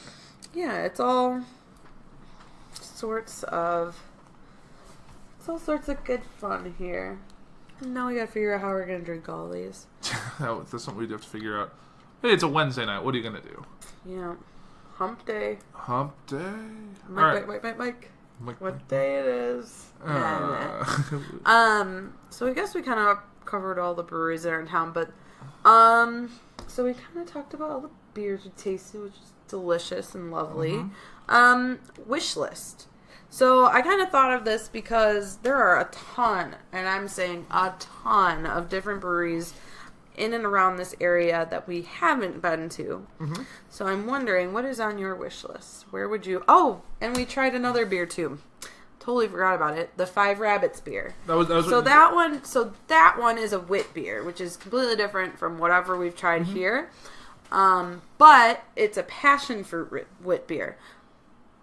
Yeah, it's all sorts of good fun here. Now we gotta figure out how we're gonna drink all these. That's something we'd have to figure out. Hey, it's a Wednesday night. What are you going to do? Yeah. Hump day. Hump day? Mike. Mike. What day it is. Uh, So I guess we kind of covered all the breweries that are in town, but so we kind of talked about all the beers we tasted, which is delicious and lovely. Wish list. So I kind of thought of this because there are a ton, and I'm saying a ton of different breweries in and around this area that we haven't been to. So I'm wondering, what is on your wish list? Where would you... Oh, and we tried another beer too. Totally forgot about it. The Five Rabbits beer. that was So that one is a wit beer, which is completely different from whatever we've tried here. But it's a passion fruit wit beer.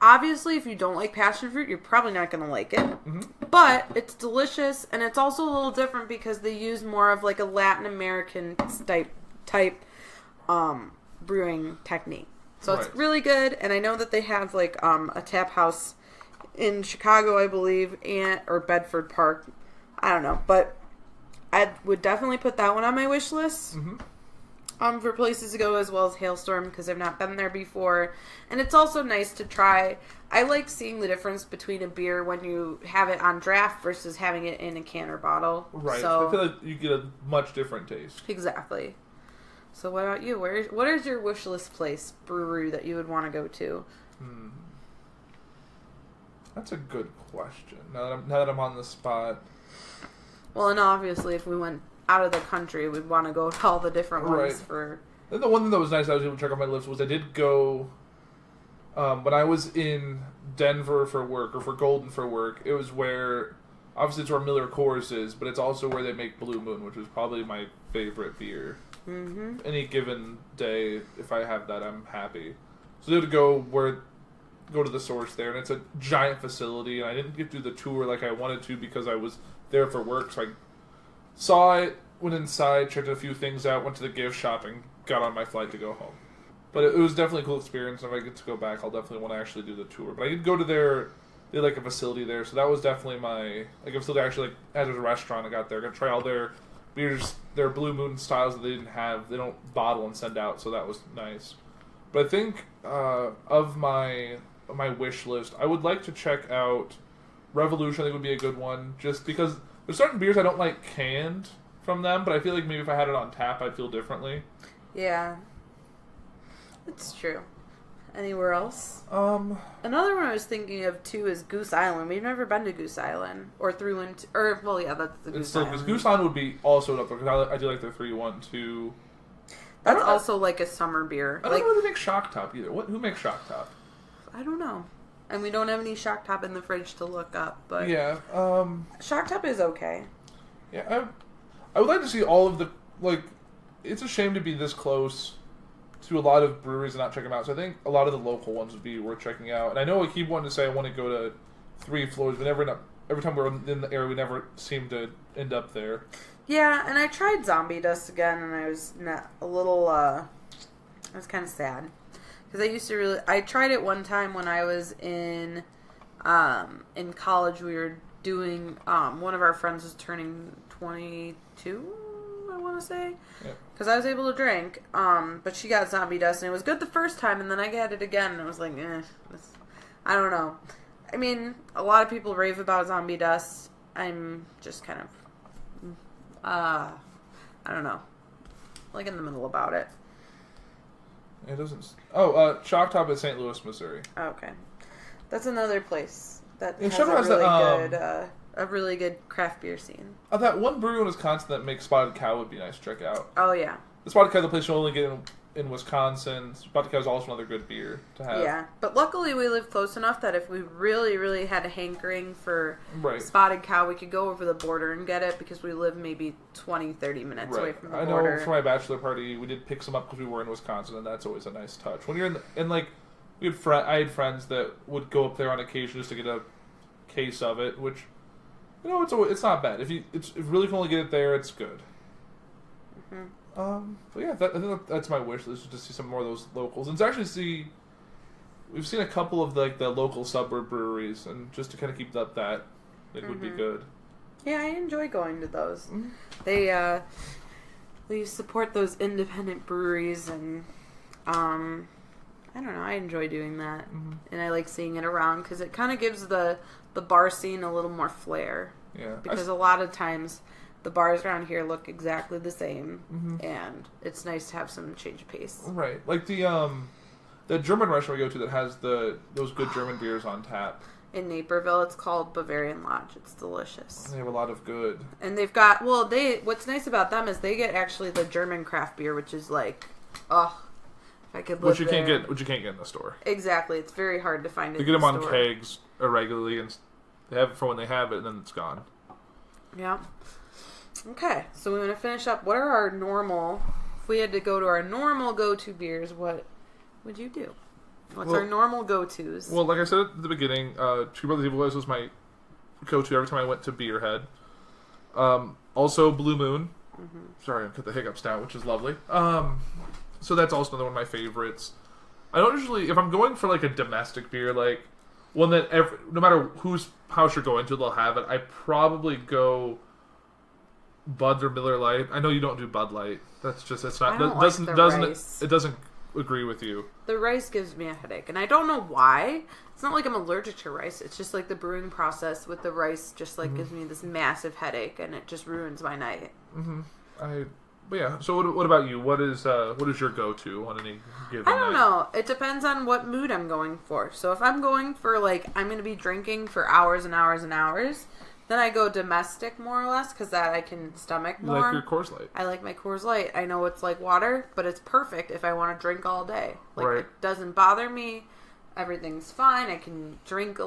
Obviously, if you don't like passion fruit, you're probably not going to like it. But it's delicious, and it's also a little different because they use more of like a Latin American type brewing technique. So it's Right. really good, and I know that they have like a tap house in Chicago, I believe, or Bedford Park. I don't know, but I would definitely put that one on my wish list. For places to go, as well as Hailstorm, because I've not been there before. And it's also nice to try. I like seeing the difference between a beer when you have it on draft versus having it in a can or bottle. Right. So, I feel like you get a much different taste. exactly. So what about you? What is your wish list place, brewery, that you would want to go to? That's a good question. Now that I'm on the spot. Well, and obviously, if we went out of the country, we'd want to go to all the different ones Right. for... Then the one thing that was nice I was able to check on my list was I did go when I was in Denver for work, or for Golden for work. It was where, obviously it's where Miller Coors is, but it's also where they make Blue Moon, which is probably my favorite beer. Any given day, if I have that, I'm happy. So I had to go to the source there, and it's a giant facility, and I didn't get to do the tour like I wanted to because I was there for work, so I saw it, went inside, checked a few things out, went to the gift shop, and got on my flight to go home. But it was definitely a cool experience, and if I get to go back, I'll definitely want to actually do the tour. But I did go to they had like a facility there, so that was definitely my, like a facility actually, like, as a restaurant I got there, I got to try all their beers their Blue Moon styles that they didn't have. They don't bottle and send out, so that was nice. But I think of my wish list, I would like to check out Revolution. I think would be a good one, just because there's certain beers I don't like canned from them, but I feel like maybe if I had it on tap, I'd feel differently. Yeah, it's true. Anywhere else? Another one I was thinking of too is Goose Island. We've never been to Goose Island or through into, or well, yeah, that's the Goose Island. Because Goose Island would be also up there because I do like their 3-1-2. That's also like a summer beer. I don't know if they make Shock Top either. Who makes Shock Top? I don't know. And we don't have any Shock Top in the fridge to look up, but yeah, Shock Top is okay. Yeah, I would like to see all of the It's a shame to be this close to a lot of breweries and not check them out. So I think a lot of the local ones would be worth checking out. And I know I keep wanting to say I want to go to 3 Floors, but every time we're in the area, we never seem to end up there. Yeah, and I tried Zombie Dust again, and I was a little. I was kind of sad because I tried it one time when I was in college. We were doing. One of our friends was turning 22. I want to say, because I was able to drink, but she got Zombie Dust, and it was good the first time, and then I got it again, and I was like, I don't know. I mean, a lot of people rave about Zombie Dust. I'm just kind of, I don't know, like in the middle about it. It doesn't. Shock Top at St. Louis, Missouri. Okay, that's another place that has a really good craft beer scene. That one brewery in Wisconsin that makes Spotted Cow would be nice to check out. Oh, yeah. The Spotted Cow is a place you only get in Wisconsin. Spotted Cow is also another good beer to have. Yeah, but luckily we live close enough that if we really, really had a hankering for Spotted Cow, we could go over the border and get it because we live maybe 20, 30 minutes away from the border. I know for my bachelor party, we did pick some up because we were in Wisconsin, and that's always a nice touch. When you're I had friends that would go up there on occasion just to get a case of it, which... it's not bad. If really can only get it there, it's good. Mm-hmm. But yeah, I think that's my wish list, to see some more of those locals, and to actually we've seen a couple of the local suburb breweries, and just to kind of keep up that, it would be good. Yeah, I enjoy going to those. Mm-hmm. They support those independent breweries, and I don't know, I enjoy doing that, and I like seeing it around because it kind of gives the bar scene a little more flair. Yeah. Because a lot of times the bars around here look exactly the same, and it's nice to have some change of pace. Right. Like the German restaurant we go to that has those good German beers on tap. In Naperville, it's called Bavarian Lodge. It's delicious. They have a lot of good. And they've got, what's nice about them is they get actually the German craft beer, which is like, I could live which you can't get in the store. Exactly, it's very hard to find. They get them on kegs irregularly, and they have it for when they have it, and then it's gone. Yeah. Okay, so we want to finish up. What are our normal? If we had to go to our normal go-to beers, what would you do? What's our normal go-tos? Well, like I said at the beginning, Two Brothers Evil was my go-to every time I went to Beerhead. Also, Blue Moon. Mm-hmm. Sorry, I've got the hiccups now, which is lovely. So that's also another one of my favorites. I don't usually, if I'm going for like a domestic beer, like one that no matter whose house you're going to, they'll have it. I probably go Bud or Miller Lite. I know you don't do Bud Light. That's just it doesn't agree with you. The rice gives me a headache, and I don't know why. It's not like I'm allergic to rice. It's just like the brewing process with the rice just like gives me this massive headache, and it just ruins my night. Mm-hmm. But yeah, so what about you? What is your go-to on any given night? I don't know. It depends on what mood I'm going for. So if I'm going for, like, I'm going to be drinking for hours and hours and hours, then I go domestic more or less, because that I can stomach more. You like your Coors Light. I like my Coors Light. I know it's like water, but it's perfect if I want to drink all day. Like, it doesn't bother me. Everything's fine. I can drink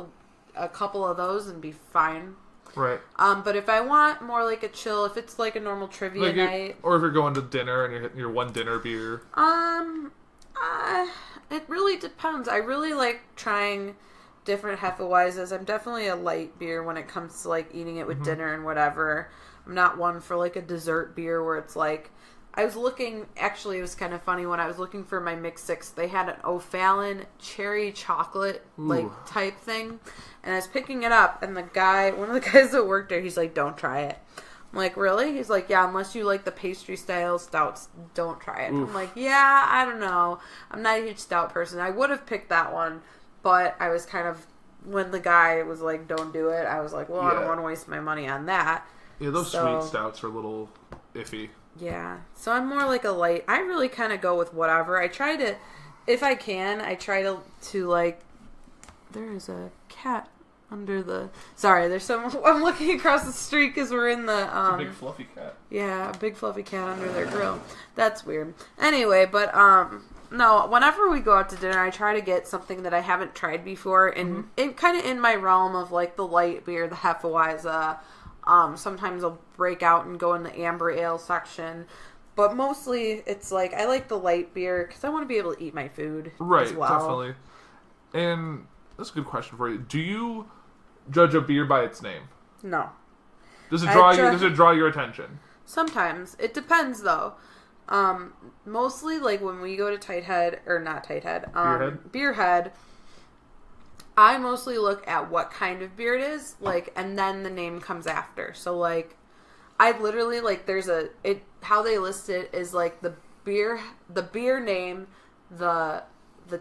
a couple of those and be fine. Right. But if I want more like a chill, if it's like a normal trivia night, or if you're going to dinner and you're hitting your one dinner beer. It really depends. I really like trying different Hefeweizes. I'm definitely a light beer when it comes to like eating it with dinner and whatever. I'm not one for like a dessert beer where it's like, I was looking, actually it was kind of funny when I was looking for my mix six, they had an O'Fallon cherry chocolate like type thing, and I was picking it up, and one of the guys that worked there, he's like, don't try it. I'm like, really? He's like, yeah, unless you like the pastry style stouts, don't try it. I'm like, yeah, I don't know. I'm not a huge stout person. I would have picked that one, but I was kind of, when the guy was like, don't do it, I was like, well, I don't want to waste my money on that. Yeah, those sweet stouts are a little iffy. Yeah. So I'm more like a light. I really kind of go with whatever. I try to, if I can, I try to like, there is a cat under the... Sorry, there's some... I'm looking across the street because we're in the... It's a big fluffy cat. Yeah, a big fluffy cat under their grill. That's weird. Anyway, but, no, whenever we go out to dinner, I try to get something that I haven't tried before, and kind of in my realm of, like, the light beer, the Hefeweizen. Sometimes I'll break out and go in the amber ale section. But mostly, it's like, I like the light beer because I want to be able to eat my food as well. Right, definitely. And that's a good question for you. Do you judge a beer by its name? No. Does it draw your attention? Sometimes. It depends, though. Mostly, like, when we go to Tighthead, or not Tighthead, Beerhead, I mostly look at what kind of beer it is, like, and then the name comes after. So, like, I literally, like, how they list it is, like, the beer name, the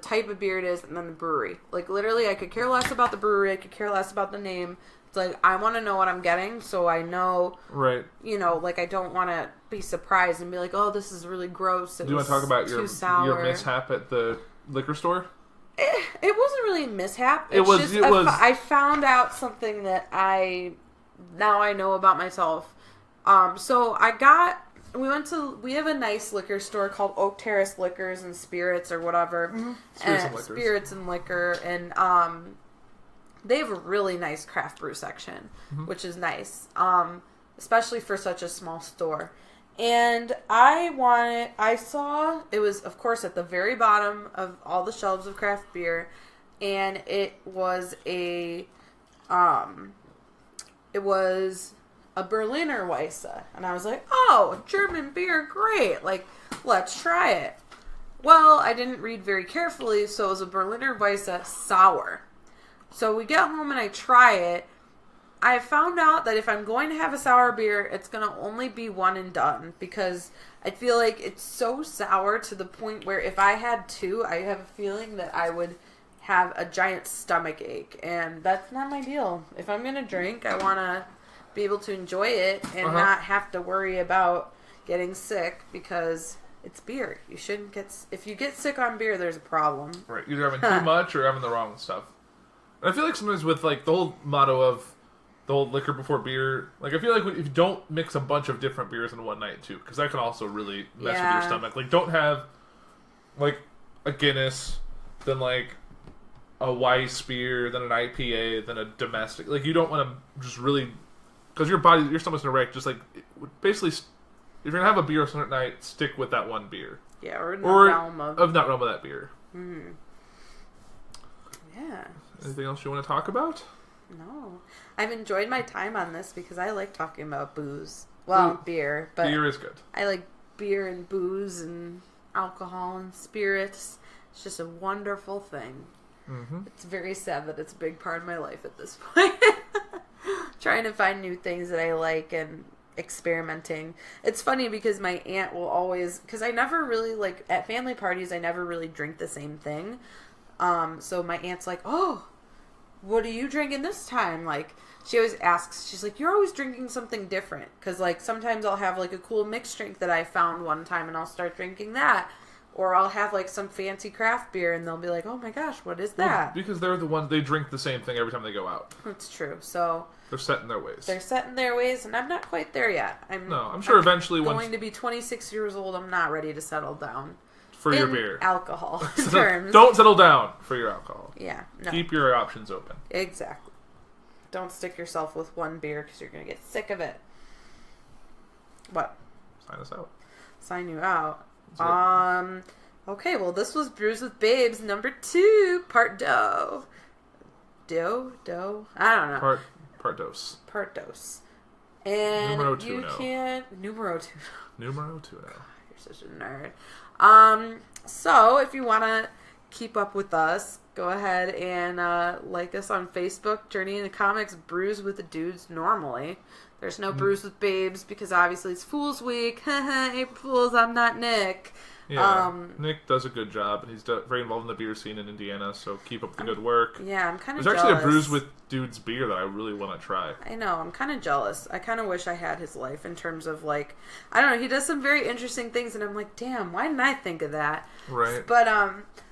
type of beer it is, and then the brewery. Like, literally, I could care less about the brewery, I could care less about the name. It's like, I want to know what I'm getting, so I know, right? You know, like, I don't want to be surprised and be like, oh, this is really gross. Do you want to talk about your mishap at the liquor store? It wasn't really a mishap. It was. I found out something that now I know about myself. So we have a nice liquor store called Oak Terrace Liquors and Spirits or whatever. Mm-hmm. Spirits and Liquor. And they have a really nice craft brew section, which is nice, especially for such a small store. And I saw, it was, of course, at the very bottom of all the shelves of craft beer, and it was a Berliner Weisse. And I was like, oh, German beer, great. Like, let's try it. Well, I didn't read very carefully, so it was a Berliner Weisse sour. So we get home and I try it. I found out that if I'm going to have a sour beer, it's going to only be one and done. Because I feel like it's so sour to the point where if I had two, I have a feeling that I would have a giant stomach ache. And that's not my deal. If I'm going to drink, I want to be able to enjoy it and not have to worry about getting sick because it's beer. You shouldn't if you get sick on beer, there's a problem. Right. Either having too much or having the wrong stuff. And I feel like sometimes with like the whole motto of the whole liquor before beer, like I feel like if you don't mix a bunch of different beers in one night too, because that can also really mess with your stomach. Like don't have like a Guinness, then like a Weiss beer, then an IPA, then a domestic. Like you don't want to just really, because your stomach's gonna wreck. Just like basically, if you're gonna have a beer some night, stick with that one beer. Yeah, or in the realm of that beer. Mm-hmm. Yeah. Anything else you want to talk about? No. I've enjoyed my time on this because I like talking about booze. Well, beer. But beer is good. I like beer and booze and alcohol and spirits. It's just a wonderful thing. Mm-hmm. It's very sad that it's a big part of my life at this point. Trying to find new things that I like and experimenting. It's funny because my aunt will always... Because I never really, like, at family parties, I never really drink the same thing. So my aunt's like, oh, what are you drinking this time? Like, she always asks, she's like, you're always drinking something different. Because, like, sometimes I'll have, like, a cool mixed drink that I found one time and I'll start drinking that. Or I'll have, like, some fancy craft beer and they'll be like, oh my gosh, what is that? Well, because they're the ones, they drink the same thing every time they go out. That's true. So... They're set in their ways. They're set in their ways, and I'm not quite there yet. I'm sure eventually once... going to be 26 years old, I'm not ready to settle down. For your beer. Alcohol terms. Don't settle down for your alcohol. Yeah. No. Keep your options open. Exactly. Don't stick yourself with one beer because you're going to get sick of it. What? Sign us out. Sign you out. Okay, well, this was Brews with Babes number 2, part dough. Dough? I don't know. Part dose. Part dose. And Numero two you can't... Numero 2. Numero 2. You're such a nerd. So, if you want to keep up with us, go ahead and like us on Facebook, Journey into Comics, Brews with the Dudes normally. There's no Brews with Babes because obviously it's Fool's Week. April Fools, I'm not Nick. Yeah, Nick does a good job, and he's very involved in the beer scene in Indiana, so keep up the good work. Yeah, I'm kind of jealous. jealous. There's actually a Brews with Dudes beer that I really want to try. I know, I'm kind of jealous. I kind of wish I had his life in terms of, like, I don't know, he does some very interesting things, and I'm like, damn, why didn't I think of that? Right. But,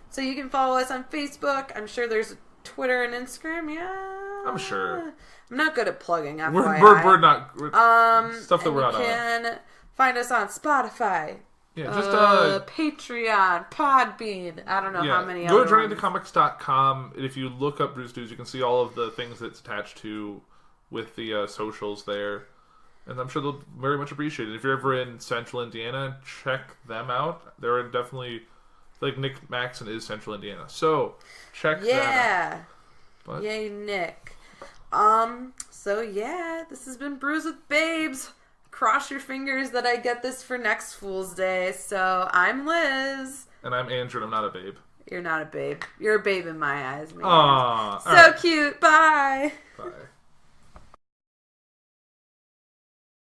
so you can follow us on Facebook. I'm sure there's Twitter and Instagram, yeah. I'm sure. I'm not good at plugging, FYI. We're not... stuff that we're not on. You can find us on Spotify. Yeah, just Patreon, Podbean. I don't know how many go other to ones. journeyintocomics.com. If you look up Brews Dudes, you can see all of the things it's attached to with the socials there. And I'm sure they'll very much appreciate it. If you're ever in Central Indiana, check them out. They're definitely... Like, Nick Maxon is Central Indiana. So, check that out. Yeah. But, Yay, Nick. So yeah, this has been Brews with Babes. Cross your fingers that I get this for next Fool's Day. So I'm Liz. and I'm Andrew, and I'm not a babe. You're not a babe. You're a babe in my eyes, man. Aww. So cute. Bye. Bye.